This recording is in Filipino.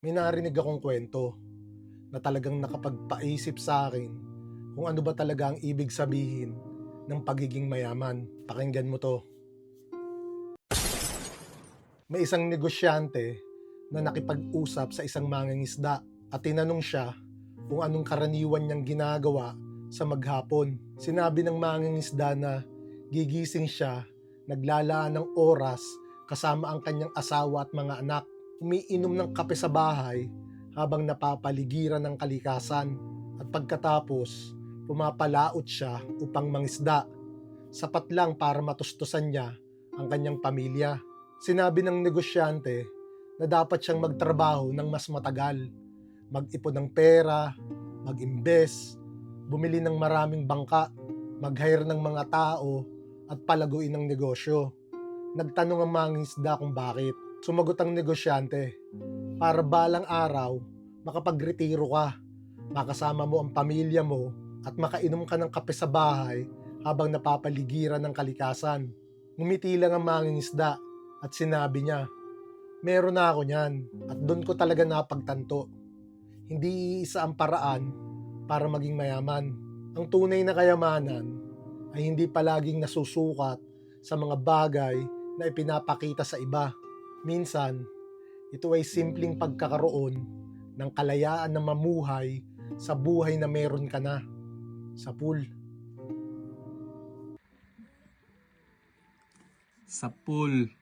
May narinig akong kwento na talagang nakapagpaisip sa akin kung ano ba talaga ang ibig sabihin ng pagiging mayaman. Pakinggan mo to. May isang negosyante na nakipag-usap sa isang mangingisda at tinanong siya kung anong karaniwan niyang ginagawa sa maghapon. Sinabi ng mangingisda na gigising siya, naglalaan ng oras kasama ang kanyang asawa at mga anak, umiinom ng kape sa bahay habang napapaligiran ng kalikasan, at pagkatapos pumapalaot siya upang mangisda, sapat lang para matustusan niya ang kanyang pamilya. Sinabi ng negosyante na dapat siyang magtrabaho ng mas matagal, mag-ipon ng pera, mag-imbes, bumili ng maraming bangka, mag-hire ng mga tao at palaguin ng negosyo. Nagtanong ang mangingisda kung bakit. Sumagot ang negosyante, para balang araw makapagretiro ka, makasama mo ang pamilya mo at makainom ka ng kape sa bahay habang napapaligiran ng kalikasan. Ngumiti lang ang mangingisda at sinabi niya, meron na ako niyan, at doon ko talaga napagtanto. Hindi iisa ang paraan para maging mayaman. Ang tunay na kayamanan ay hindi palaging nasusukat sa mga bagay na ipinapakita sa iba. Minsan, ito ay simpleng pagkakaroon ng kalayaan na mamuhay sa buhay na meron ka na. Sa pool. Sa pool.